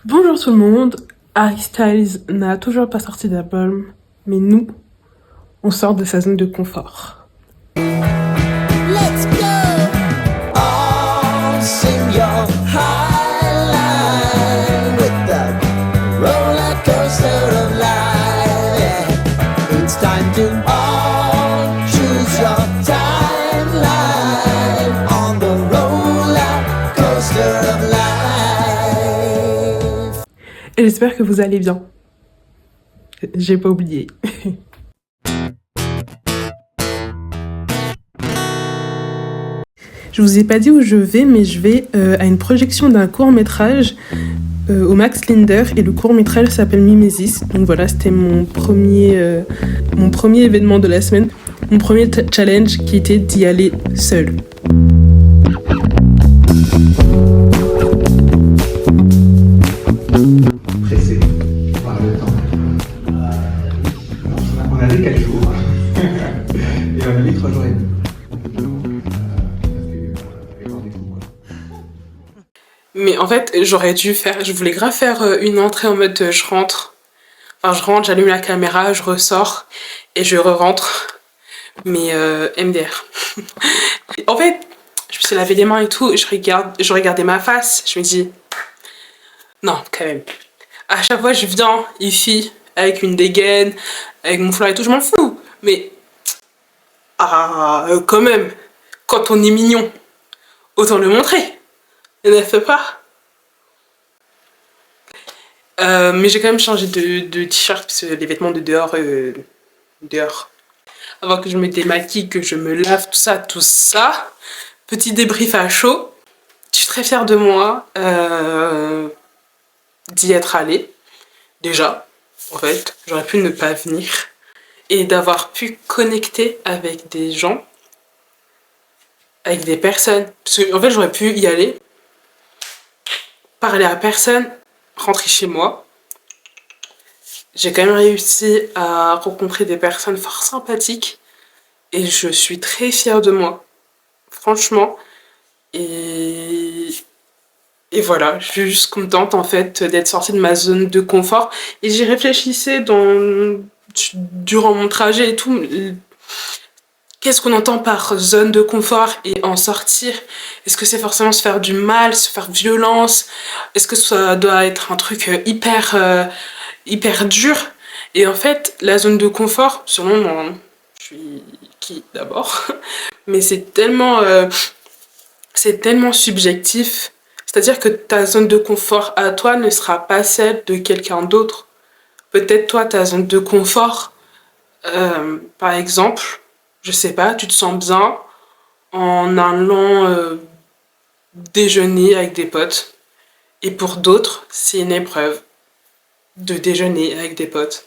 Bonjour tout le monde, Harry Styles n'a toujours pas sorti d'album, mais nous, on sort de sa zone de confort. Let's go! All sing your highline with the roller coaster of life. Yeah. It's time to all choose your timeline on the roller coaster of life. Et j'espère que vous allez bien. J'ai pas oublié. Je vous ai pas dit où je vais, mais je vais à une projection d'un court-métrage au Max Linder et le court-métrage s'appelle Mimesis. Donc voilà, c'était mon premier événement de la semaine, mon premier challenge qui était d'y aller seul. Pressé par le temps. On avait 4 jours et on a mis 3 jours et demi. Mais en fait, je voulais grave faire une entrée en mode je rentre, j'allume la caméra, je ressors et je re-rentre. Mais MDR. En fait, je me suis lavé les mains et tout, je regardais ma face, je me dis, non, quand même. À chaque fois, je viens ici avec une dégaine, avec mon flair et tout, je m'en fous. Mais, quand même, quand on est mignon, autant le montrer. Ne fait pas. Mais j'ai quand même changé de t-shirt parce que les vêtements de dehors, avant que je me démaquille, que je me lave, tout ça. Petit débrief à chaud. Je suis très fière de moi d'y être allée. Déjà, en fait, j'aurais pu ne pas venir. Et d'avoir pu connecter avec des gens, avec des personnes. Parce que, en fait, j'aurais pu y aller, parler à personne, rentrer chez moi. J'ai quand même réussi à rencontrer des personnes fort sympathiques. Et je suis très fière de moi. Franchement. Et voilà, je suis juste contente en fait d'être sortie de ma zone de confort. Et j'y réfléchissais durant mon trajet et tout. Qu'est-ce qu'on entend par zone de confort et en sortir? Est-ce que c'est forcément se faire du mal, se faire violence? Est-ce que ça doit être un truc hyper dur? Et en fait, la zone de confort, selon moi, je suis qui d'abord? Mais c'est tellement subjectif. C'est-à-dire que ta zone de confort à toi ne sera pas celle de quelqu'un d'autre. Peut-être toi, ta zone de confort, par exemple, je sais pas, tu te sens bien en allant déjeuner avec des potes. Et pour d'autres, c'est une épreuve de déjeuner avec des potes.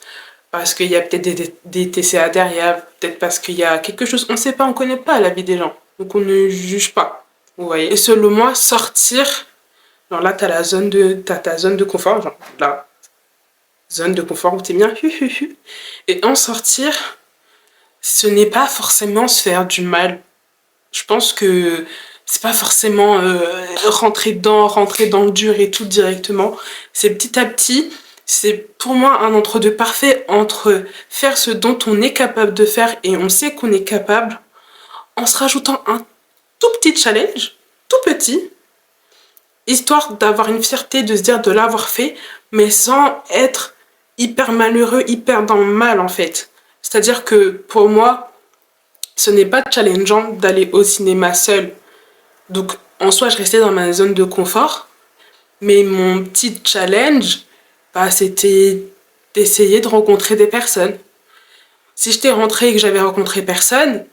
Parce qu'il y a peut-être des TCA derrière, peut-être parce qu'il y a quelque chose, on sait pas, on connaît pas la vie des gens. Donc on ne juge pas, vous voyez. Et selon moi, sortir, genre là, t'as ta zone de confort, genre là, zone de confort où t'es bien, et en sortir, ce n'est pas forcément se faire du mal. Je pense que c'est pas forcément rentrer dans le dur et tout directement. C'est petit à petit, c'est pour moi un entre-deux parfait entre faire ce dont on est capable de faire et on sait qu'on est capable, en se rajoutant un tout petit challenge, tout petit, histoire d'avoir une fierté de se dire de l'avoir fait, mais sans être hyper malheureux, hyper dans le mal en fait. C'est-à-dire que pour moi, ce n'est pas challengeant d'aller au cinéma seul. Donc en soi, je restais dans ma zone de confort, mais mon petit challenge, bah, c'était d'essayer de rencontrer des personnes. Si j'étais rentrée et que j'avais rencontré personne,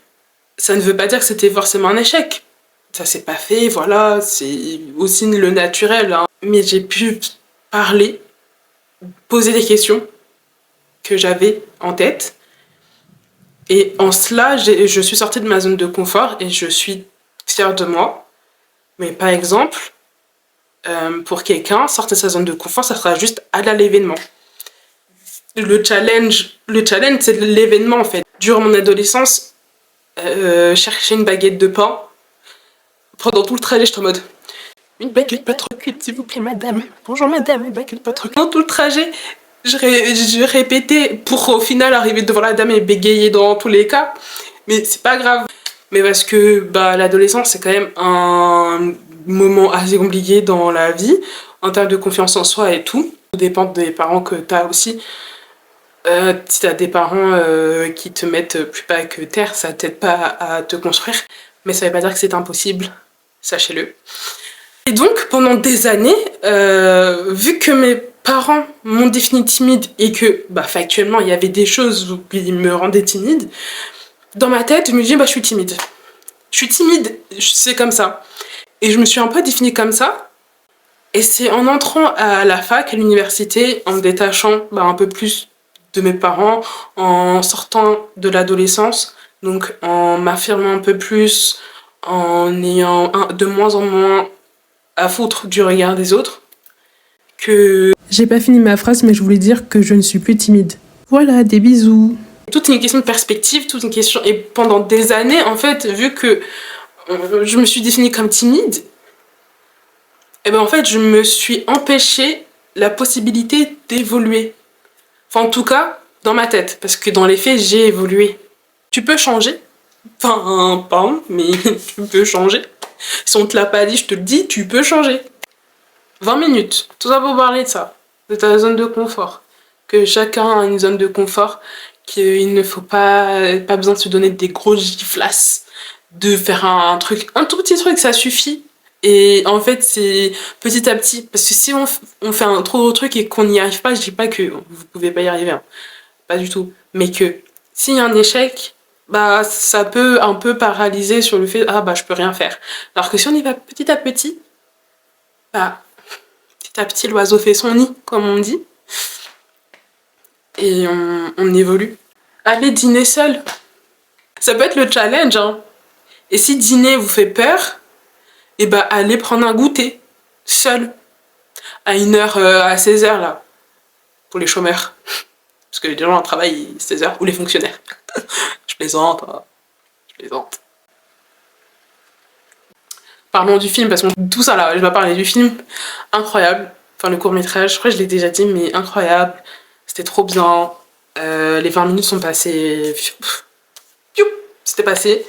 ça ne veut pas dire que c'était forcément un échec. Ça s'est pas fait, voilà, c'est aussi le naturel, hein. Mais j'ai pu parler, poser des questions que j'avais en tête. Et en cela, je suis sortie de ma zone de confort et je suis fière de moi. Mais par exemple, pour quelqu'un, sortir de sa zone de confort, ça sera juste aller à l'événement. Le challenge, c'est l'événement en fait. Durant mon adolescence, chercher une baguette de pain, pendant tout le trajet, j'étais en mode Une baguette pas trop cuite, s'il vous plaît, madame. Bonjour, madame, une baguette pas trop cuite. Dans tout le trajet, je répétais pour au final arriver devant la dame et bégayer dans tous les cas. Mais c'est pas grave. Mais parce que bah, l'adolescence, c'est quand même un moment assez compliqué dans la vie, en termes de confiance en soi et tout. Ça dépend des parents que t'as aussi. Si t'as des parents qui te mettent plus bas que terre, ça t'aide pas à te construire. Mais ça veut pas dire que c'est impossible, sachez-le. Et donc, pendant des années, vu que mes parents m'ont définie timide et que, bah, factuellement, il y avait des choses qui me rendaient timide, dans ma tête, je me dis, bah, je suis timide. Je suis timide, c'est comme ça. Et je me suis un peu définie comme ça. Et c'est en entrant à la fac, à l'université, en me détachant bah, un peu plus de mes parents, en sortant de l'adolescence, donc en m'affirmant un peu plus, en ayant de moins en moins à foutre du regard des autres, que... J'ai pas fini ma phrase, mais je voulais dire que je ne suis plus timide. Voilà, des bisous. Toute une question de perspective, toute une question... Et pendant des années, en fait, vu que je me suis définie comme timide, et ben en fait, je me suis empêchée la possibilité d'évoluer. Enfin, en tout cas, dans ma tête, parce que dans les faits, j'ai évolué. Tu peux changer. Enfin, pardon, mais tu peux changer. Si on te l'a pas dit, je te le dis, tu peux changer. 20 minutes, tout ça pour parler de ça, de ta zone de confort. Que chacun a une zone de confort, qu'il ne faut pas besoin de se donner des gros giflasses, de faire un truc, un tout petit truc, ça suffit. Et en fait, c'est petit à petit. Parce que si on fait un trop gros truc et qu'on n'y arrive pas, je dis pas que vous pouvez pas y arriver, hein. Pas du tout. Mais que s'il y a un échec, bah ça peut un peu paralyser sur le fait ah bah je peux rien faire. Alors que si on y va petit à petit, bah petit à petit l'oiseau fait son nid, comme on dit. Et on évolue. Allez dîner seul. Ça peut être le challenge, hein. Et si dîner vous fait peur, et bah allez prendre un goûter, seul. À 1h, à 16h là. Pour les chômeurs. Parce que les gens en travail 16h, ou les fonctionnaires. Je plaisante, hein. Je plaisante. Parlons du film, parce que tout ça là, je vais parler du film. Incroyable. Enfin, le court-métrage, je crois que je l'ai déjà dit, mais incroyable. C'était trop bien. Les 20 minutes sont passées... C'était passé.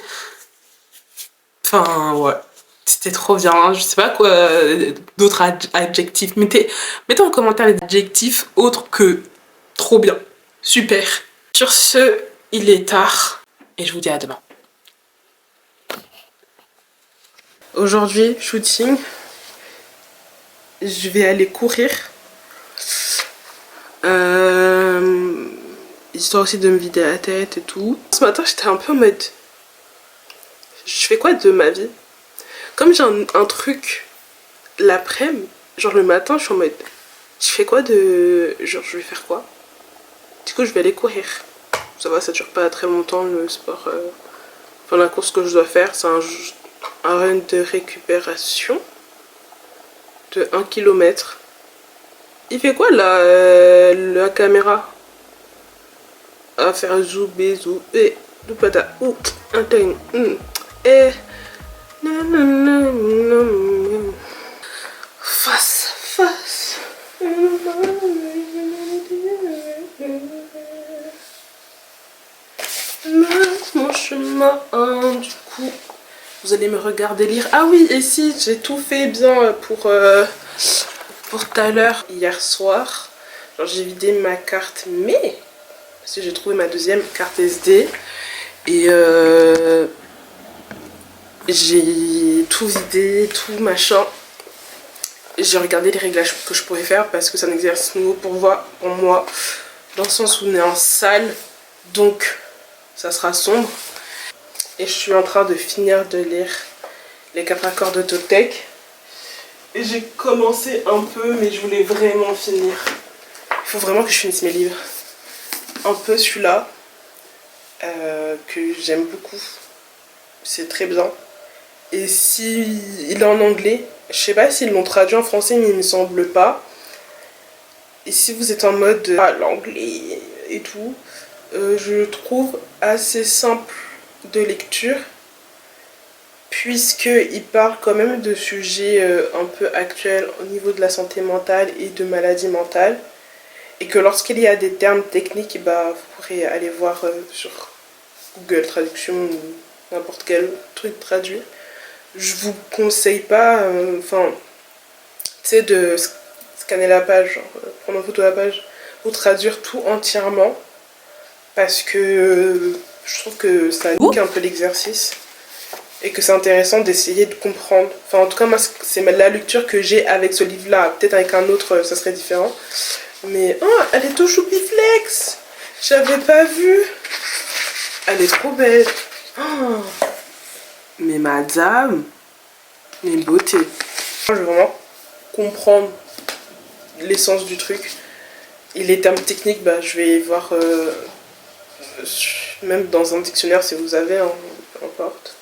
Enfin, ouais. C'était trop bien. Je sais pas quoi d'autres adjectifs. Mettez en commentaire les adjectifs autres que trop bien. Super. Sur ce, il est tard. Et je vous dis à demain. Aujourd'hui, shooting. Je vais aller courir. Histoire aussi de me vider la tête et tout. Ce matin, j'étais un peu en mode... Je fais quoi de ma vie? Comme j'ai un truc l'après-midi, genre le matin, je suis en mode... Je fais quoi de... Genre, je vais faire quoi? Du coup, je vais aller courir. Ça va, ça dure pas très longtemps, le sport. Enfin, la course que je dois faire, c'est un run de récupération de 1 km. Il fait quoi là, la caméra? À faire zoubé, zoubé, doupata, ou, un ting, et. Face, face. Mon chemin, du coup, vous allez me regarder lire. Ah oui, et si, j'ai tout fait bien pour tout à l'heure, hier soir. Genre, j'ai vidé ma carte, mais parce que j'ai trouvé ma deuxième carte SD. Et j'ai tout vidé, tout machin. J'ai regardé les réglages que je pourrais faire parce que c'est un exercice nouveau pour moi. Dans le sens où on est en salle, donc ça sera sombre. Et je suis en train de finir de lire les 4 accords de Toltec. Et j'ai commencé un peu, mais je voulais vraiment finir. Il faut vraiment que je finisse mes livres. Un peu celui-là, que j'aime beaucoup. C'est très bien. Et si il est en anglais, je sais pas s'ils l'ont traduit en français, mais il me semble pas. Et si vous êtes en mode l'anglais et tout, je trouve assez simple de lecture. puisqu'il parle quand même de sujets un peu actuels au niveau de la santé mentale et de maladies mentales. Et que lorsqu'il y a des termes techniques, bah, vous pourrez aller voir sur Google Traduction ou n'importe quel truc traduit. Je vous conseille pas, enfin, tu sais, de scanner la page, genre, prendre en photo la page, pour traduire tout entièrement. Parce que je trouve que ça nique un peu l'exercice. Et que c'est intéressant d'essayer de comprendre. Enfin, en tout cas, moi, c'est la lecture que j'ai avec ce livre-là. Peut-être avec un autre, ça serait différent. Mais, oh, elle est au choupiflex. J'avais pas vu. Elle est trop belle. Oh. Mais madame, mais beauté. Je veux vraiment comprendre l'essence du truc. Et les termes techniques, bah, je vais voir même dans un dictionnaire si vous avez, hein, peu importe.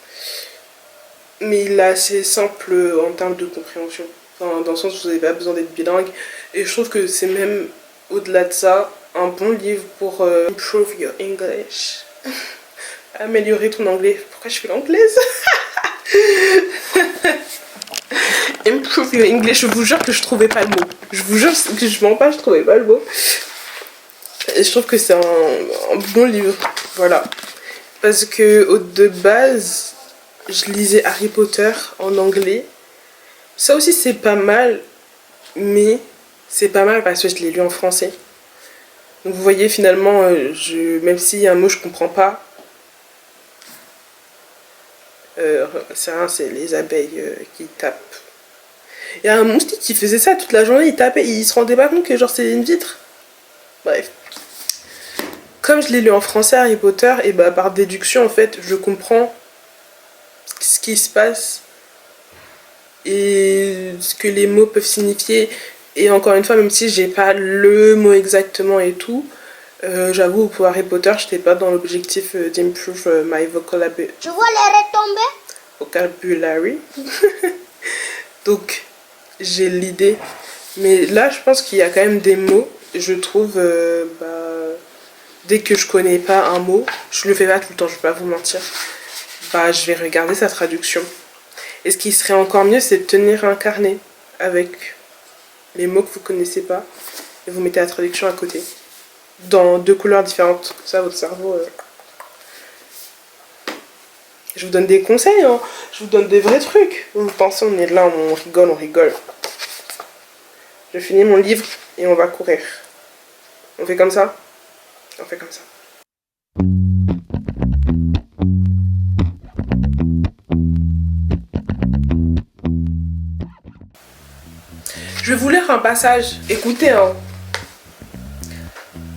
Mais il est assez simple en termes de compréhension. Enfin, dans le sens où vous n'avez pas besoin d'être bilingue. Et je trouve que c'est même, au-delà de ça, un bon livre pour improve your English. Améliorer ton anglais. Pourquoi je fais l'anglaise? Improve your English. Je vous jure que je trouvais pas le mot. Je vous jure que je mens pas, je trouvais pas le mot. Et je trouve que c'est un bon livre. Voilà. Parce que de base, je lisais Harry Potter en anglais. Ça aussi c'est pas mal. Mais c'est pas mal parce que je l'ai lu en français. Donc vous voyez finalement, même s'il y a un mot que je comprends pas, c'est les abeilles qui tapent. Il y a un moustique qui faisait ça toute la journée, il tapait, il se rendait pas compte que genre c'est une vitre. Bref. Comme je l'ai lu en français Harry Potter, et bah par déduction en fait je comprends ce qui se passe et ce que les mots peuvent signifier. Et encore une fois, même si j'ai pas le mot exactement et tout, j'avoue pour Harry Potter j'étais pas dans l'objectif d'improve my vocabulary. Je vois les Vocabulary. Donc j'ai l'idée. Mais là je pense qu'il y a quand même des mots. Je trouve dès que je connais pas un mot, je le fais pas tout le temps, je vais pas vous mentir. Bah je vais regarder sa traduction. Et ce qui serait encore mieux, c'est de tenir un carnet avec les mots que vous connaissez pas et vous mettez la traduction à côté. Dans 2 couleurs différentes. Ça, votre cerveau... Je vous donne des conseils, hein. Je vous donne des vrais trucs. Vous pensez, on est là, on rigole, on rigole. Je finis mon livre et on va courir. On fait comme ça? On fait comme ça. Je vais vous lire un passage. Écoutez, hein.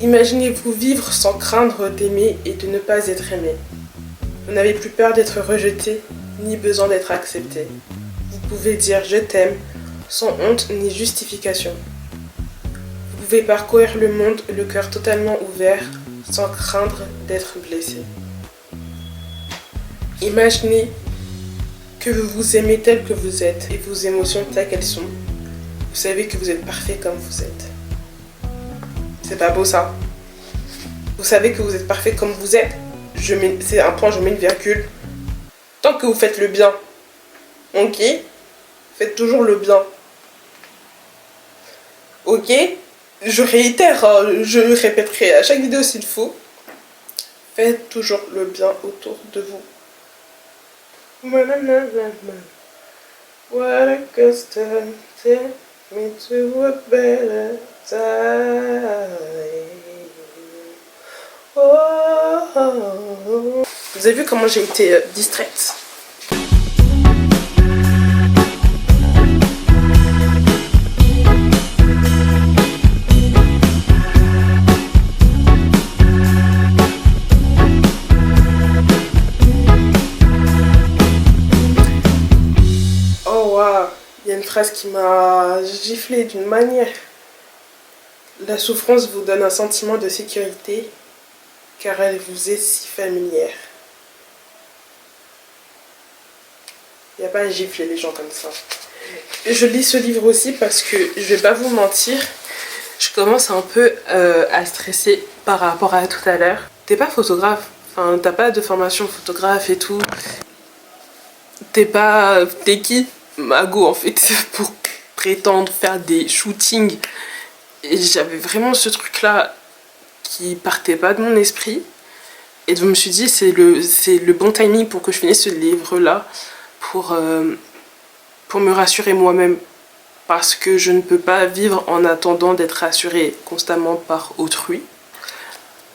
Imaginez-vous vivre sans craindre d'aimer et de ne pas être aimé. Vous n'avez plus peur d'être rejeté, ni besoin d'être accepté. Vous pouvez dire « je t'aime » sans honte ni justification. Vous pouvez parcourir le monde, le cœur totalement ouvert, sans craindre d'être blessé. Imaginez que vous vous aimez tel que vous êtes et vos émotions telles qu'elles sont. Vous savez que vous êtes parfait comme vous êtes. C'est pas beau ça? Vous savez que vous êtes parfait comme vous êtes. C'est un point, je mets une virgule. Tant que vous faites le bien, ok? Faites toujours le bien. Ok? Je réitère, hein, je répéterai à chaque vidéo s'il faut. Faites toujours le bien autour de vous. What a custom, take me to a better time. Oh. Vous avez vu comment j'ai été distraite? Oh waouh, il y a une phrase qui m'a giflé d'une manière. La souffrance vous donne un sentiment de sécurité car elle vous est si familière. Il n'y a pas à gifler les gens comme ça. Je lis ce livre aussi parce que, je vais pas vous mentir, je commence un peu à stresser par rapport à tout à l'heure. T'es pas photographe, enfin t'as pas de formation photographe et tout. T'es qui, Mago, en fait, pour prétendre faire des shootings? Et j'avais vraiment ce truc-là qui partait pas de mon esprit. Et donc je me suis dit, c'est le bon timing pour que je finisse ce livre-là, pour me rassurer moi-même. Parce que je ne peux pas vivre en attendant d'être rassurée constamment par autrui.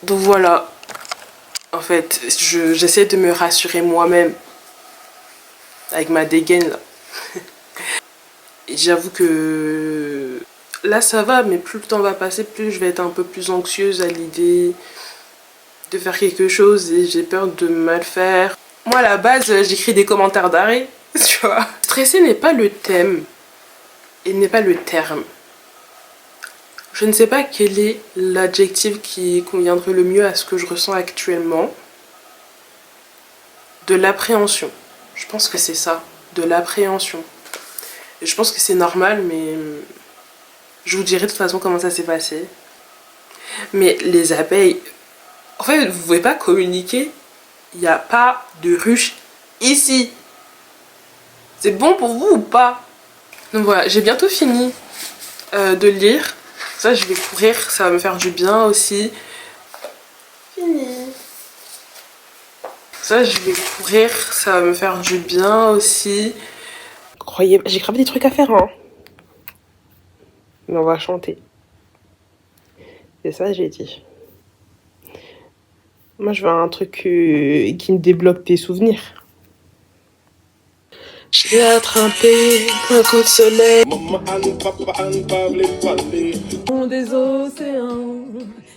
Donc voilà, en fait, j'essaie de me rassurer moi-même avec ma dégaine là. Et j'avoue que là ça va, mais plus le temps va passer, plus je vais être un peu plus anxieuse à l'idée de faire quelque chose et j'ai peur de mal faire. Moi à la base j'écris des commentaires d'arrêt, tu vois. Stresser n'est pas le thème et n'est pas le terme. Je ne sais pas quel est l'adjectif qui conviendrait le mieux à ce que je ressens actuellement. De l'appréhension. Je pense que c'est ça, de l'appréhension. Et je pense que c'est normal, mais je vous dirai de toute façon comment ça s'est passé. Mais les abeilles, en fait, vous pouvez pas communiquer. Il n'y a pas de ruche ici. C'est bon pour vous ou pas? Donc voilà, j'ai bientôt fini de lire. Ça, je vais courir, ça va me faire du bien aussi. Fini. Ça, je vais courir, ça va me faire du bien aussi. Croyez, j'ai grave des trucs à faire, hein. Mais on va chanter. C'est ça, j'ai dit. Moi, je veux un truc qui me débloque des souvenirs. J'ai attrapé un coup de soleil. Fond des océans,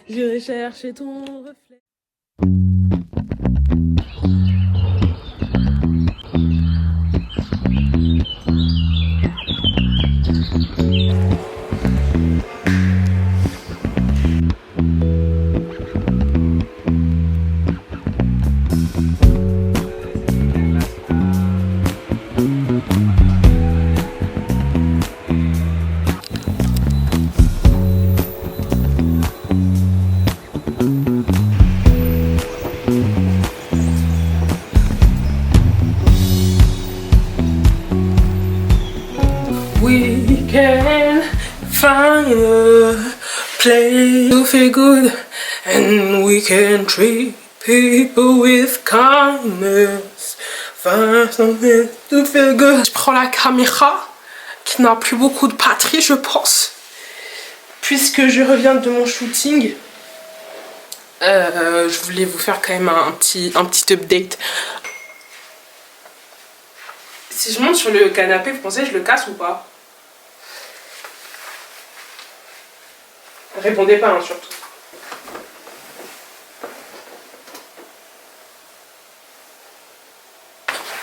j'irai chercher ton reflet. We can find a place to feel good, and we can treat people with kindness. Find something to feel good. Je prends la caméra qui n'a plus beaucoup de batterie, je pense, puisque je reviens de mon shooting. Je voulais vous faire quand même un petit update. Si je monte sur le canapé, vous pensez que je le casse ou pas? Répondez pas, hein, surtout.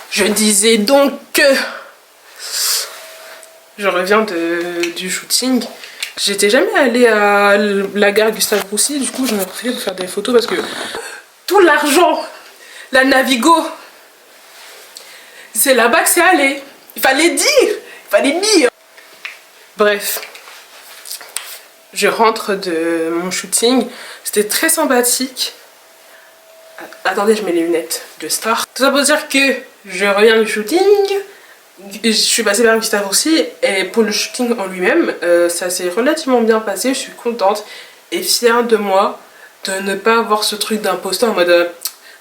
Je disais donc que je reviens du shooting. J'étais jamais allée à la gare Gustave Roussy, du coup j'en ai profité pour faire des photos parce que tout l'argent, la Navigo, c'est là-bas que c'est allé. Il fallait dire. Bref, je rentre de mon shooting, c'était très sympathique. Attendez, je mets les lunettes de star. Tout ça pour dire que je reviens du shooting. Je suis passée vers Gustave Roussy et pour le shooting en lui-même, ça s'est relativement bien passé. Je suis contente et fière de moi de ne pas avoir ce truc d'imposteur en mode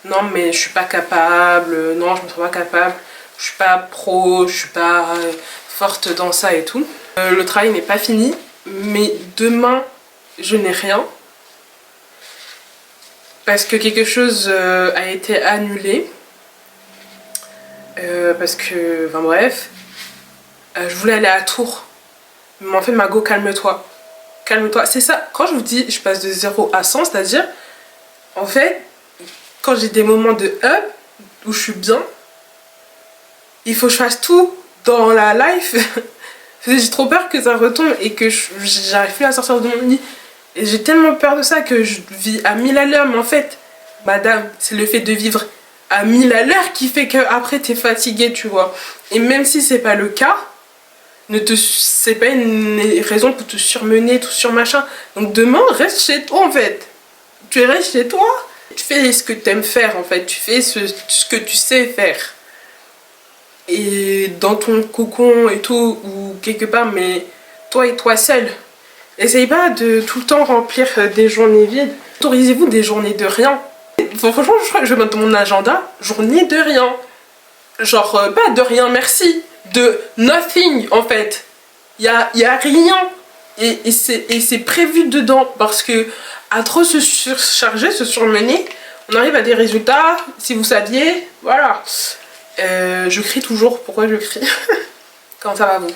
non mais je suis pas capable, non je me sens pas capable, je suis pas pro, je suis pas forte dans ça et tout. Le travail n'est pas fini, mais demain je n'ai rien parce que quelque chose a été annulé. Parce que, enfin bref, je voulais aller à Tours. Mais en fait, Mago, calme-toi. Calme-toi. C'est ça, quand je vous dis je passe de 0 à 100, c'est-à-dire, en fait, quand j'ai des moments de up, où je suis bien, il faut que je fasse tout dans la life. J'ai trop peur que ça retombe et que j'arrive plus à sortir de mon lit. Et j'ai tellement peur de ça que je vis à 1000 à l'heure. Mais en fait, madame, c'est le fait de vivre à 1000 à l'heure qui fait qu'après t'es fatigué, tu vois. Et même si c'est pas le cas, c'est pas une raison pour te surmener, tout sur machin. Donc demain, reste chez toi en fait. Tu restes chez toi, tu fais ce que t'aimes faire en fait. Tu fais ce que tu sais faire. et dans ton cocon et tout, ou quelque part, mais toi et toi seul. Essayez pas de tout le temps remplir des journées vides. Autorisez-vous des journées de rien. Franchement, je crois que je vais mettre dans mon agenda journée de rien. Genre, pas de rien, merci. De nothing, en fait. Y a rien. Et c'est prévu dedans. Parce que à trop se surcharger, se surmener, on arrive à des résultats. Si vous saviez, voilà. Je crie toujours. Pourquoi je crie? Comment ça va vous?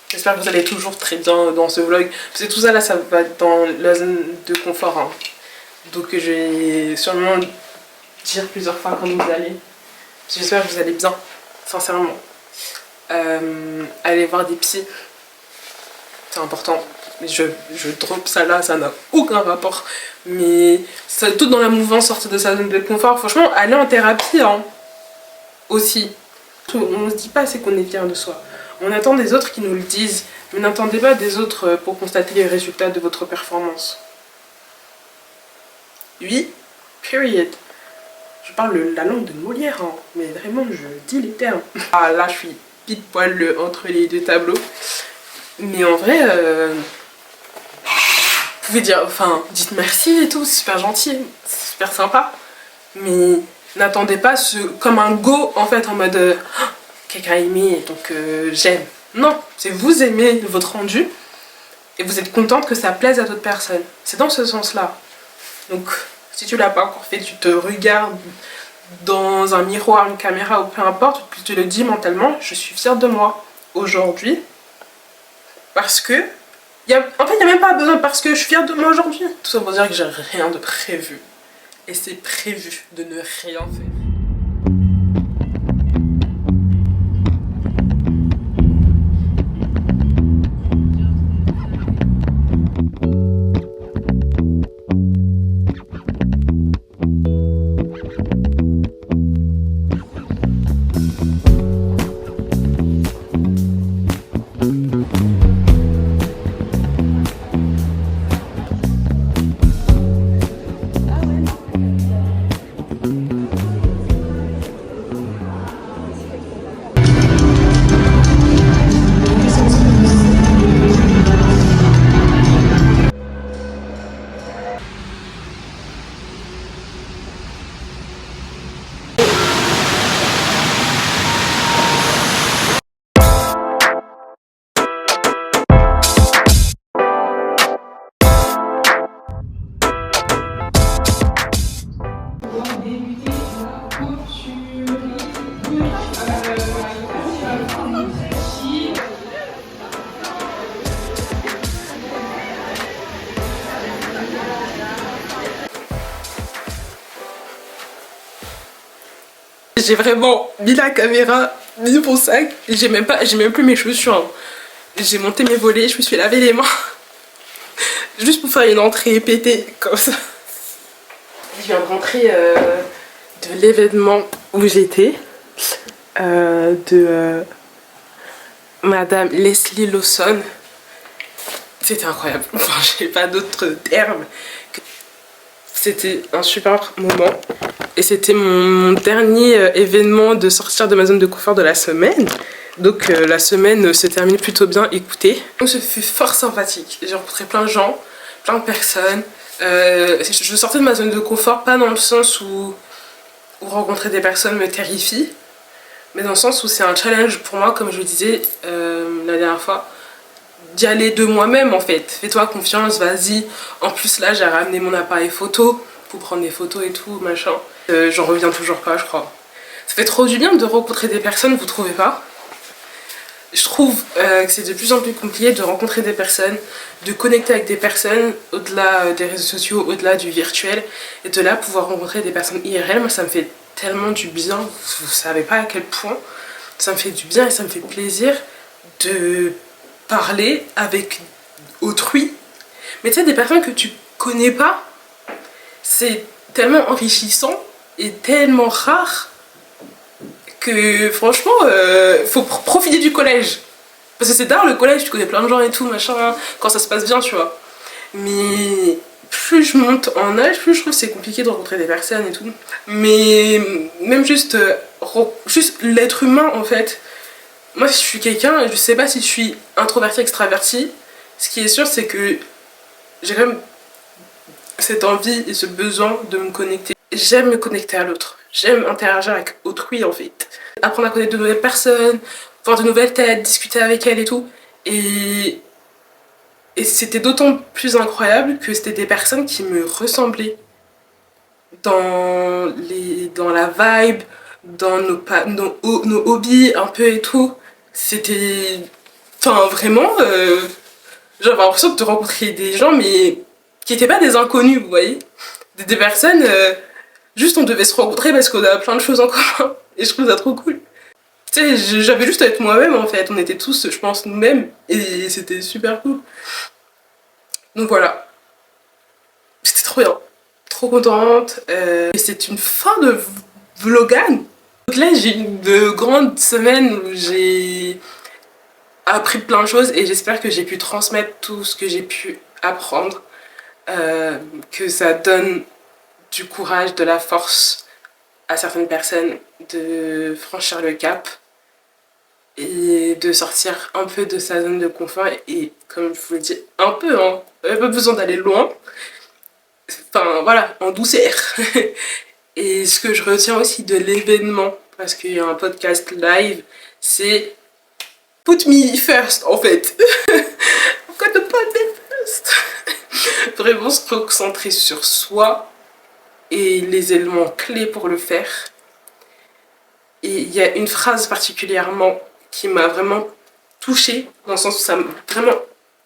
J'espère que vous allez toujours très bien dans ce vlog. Parce que tout ça là, ça va dans la zone de confort. Hein. Donc je vais sûrement dire plusieurs fois comment vous allez. J'espère que vous allez bien, sincèrement. Allez voir des psys. C'est important. Je drop ça là, ça n'a aucun rapport. Mais ça, tout dans la mouvance, sortir de sa zone de confort. Franchement, aller en thérapie hein, aussi. On ne se dit pas c'est qu'on est fier de soi. On attend des autres qui nous le disent. Mais n'attendez pas des autres pour constater les résultats de votre performance. Oui, period. Je parle la langue de Molière, hein, mais vraiment je dis les termes. Ah là je suis pile poil entre les deux tableaux. Mais en vrai, vous pouvez dire, enfin, dites merci et tout, c'est super gentil, c'est super sympa. Mais n'attendez pas comme un go en fait, en mode quelqu'un a aimé donc j'aime. Non, c'est vous aimez votre rendu et vous êtes contente que ça plaise à d'autres personnes. C'est dans ce sens-là. Donc si tu l'as pas encore fait, tu te regardes dans un miroir, une caméra ou peu importe, tu te le dis mentalement, je suis fière de moi aujourd'hui parce que en fait il n'y a même pas besoin parce que je suis fière de moi aujourd'hui. Tout ça pour dire que j'ai rien de prévu et c'est prévu de ne rien faire. J'ai vraiment mis la caméra, mis mon sac, j'ai même plus mes chaussures. Hein. J'ai monté mes volets, je me suis lavé les mains. Juste pour faire une entrée pétée comme ça. Je viens de rentrer de l'événement où j'étais. De Madame Leslie Lawson. C'était incroyable. Enfin, j'ai pas d'autres termes. C'était un super moment. Et c'était mon dernier événement de sortir de ma zone de confort de la semaine. Donc la semaine se termine plutôt bien, écoutez. Donc ce fut fort sympathique. J'ai rencontré plein de gens, plein de personnes. Je sortais de ma zone de confort, pas dans le sens où rencontrer des personnes me terrifie, mais dans le sens où c'est un challenge pour moi, comme je le disais la dernière fois, d'y aller de moi-même en fait. Fais-toi confiance, vas-y. En plus là j'ai ramené mon appareil photo pour prendre des photos et tout, machin. J'en reviens toujours pas, je crois. Ça fait trop du bien de rencontrer des personnes, vous trouvez pas? Je trouve que c'est de plus en plus compliqué de rencontrer des personnes, de connecter avec des personnes au-delà des réseaux sociaux, au-delà du virtuel, et de là pouvoir rencontrer des personnes IRL. Moi ça me fait tellement du bien, vous savez pas à quel point ça me fait du bien et ça me fait plaisir de parler avec autrui. Mais tu sais, des personnes que tu connais pas, c'est tellement enrichissant et tellement rare que franchement faut profiter du collège, parce que c'est tard le collège, tu connais plein de gens et tout machin quand ça se passe bien, tu vois. Mais plus je monte en âge, plus je trouve que c'est compliqué de rencontrer des personnes et tout. Mais même juste l'être humain en fait. Moi si je suis quelqu'un, je sais pas si je suis introverti, extraverti. Ce qui est sûr c'est que j'ai quand même cette envie et ce besoin de me connecter. J'aime me connecter à l'autre. J'aime interagir avec autrui en fait. Apprendre à connaître de nouvelles personnes, voir de nouvelles têtes, discuter avec elles et tout. Et c'était d'autant plus incroyable que c'était des personnes qui me ressemblaient dans la vibe, dans nos hobbies un peu et tout. C'était... Enfin vraiment, j'avais l'impression de rencontrer des gens mais qui n'étaient pas des inconnus, vous voyez. Des personnes, juste on devait se rencontrer parce qu'on a plein de choses en commun. Et je trouve ça trop cool. Tu sais, j'avais juste à être moi-même en fait. On était tous, je pense, nous-mêmes. Et c'était super cool. Donc voilà. C'était trop bien. Trop contente. Et c'est une fin de vlogan. Donc là, j'ai eu de grandes semaines où j'ai appris plein de choses. Et j'espère que j'ai pu transmettre tout ce que j'ai pu apprendre. Que ça donne du courage, de la force à certaines personnes de franchir le cap et de sortir un peu de sa zone de confort et comme je vous le dis, un peu, hein, pas besoin d'aller loin, enfin voilà, en douceur. Et ce que je retiens aussi de l'événement, parce qu'il y a un podcast live, c'est put me first en fait. Pourquoi ne pas me first? Vraiment se concentrer sur soi et les éléments clés pour le faire. Et il y a une phrase particulièrement qui m'a vraiment touchée, dans le sens où ça m'a vraiment...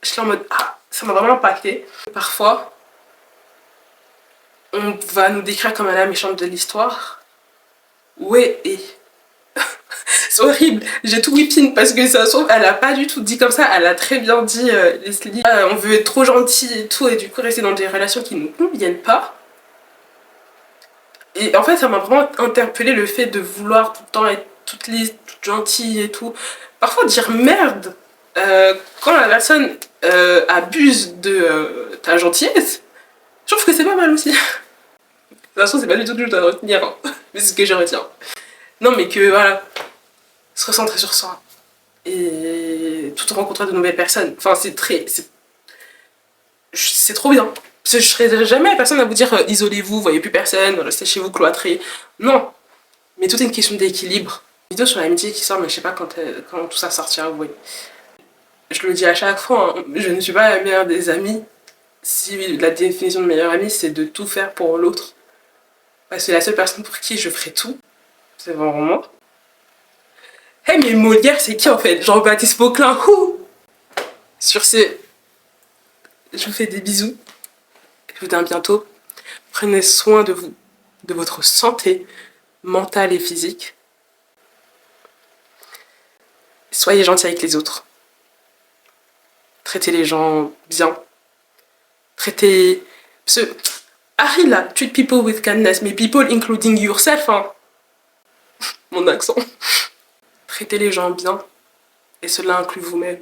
Je suis en mode, ah, ça m'a vraiment impacté. Parfois, on va nous décrire comme la méchante de l'histoire. Ouais, et... c'est horrible, j'ai tout whipping parce que ça se trouve, elle a pas du tout dit comme ça, elle a très bien dit, Leslie. On veut être trop gentil et tout, et du coup rester dans des relations qui ne nous conviennent pas. Et en fait, ça m'a vraiment interpellé le fait de vouloir tout le temps être toute lisse, toute gentille et tout. Parfois, dire merde quand la personne abuse de ta gentillesse, je trouve que c'est pas mal aussi. De toute façon, c'est pas du tout ce que je dois retenir, hein. Mais c'est ce que je retiens. Non, mais que voilà, se recentrer sur soi et tout rencontrer de nouvelles personnes. Enfin, c'est trop bien. Parce que je serai jamais la personne à vous dire isolez-vous, voyez plus personne, restez chez vous cloîtrés. Non. Mais tout est une question d'équilibre. Une vidéo sur l'amitié qui sort, mais je sais pas quand tout ça sortira, vous voyez. Je le dis à chaque fois, hein, je ne suis pas la meilleure des amies. Si la définition de meilleure amie, c'est de tout faire pour l'autre. Parce que la seule personne pour qui je ferai tout, c'est vraiment moi. Hey, mais Molière, c'est qui en fait? Jean-Baptiste Poquelin, ouh. Sur ce, je vous fais des bisous. Je vous dis à bientôt. Prenez soin de vous, de votre santé mentale et physique. Soyez gentils avec les autres. Traitez les gens bien. Traitez... Harry là, treat people with kindness, mais people including yourself, hein. Mon accent. Traitez les gens bien, et cela inclut vous-même.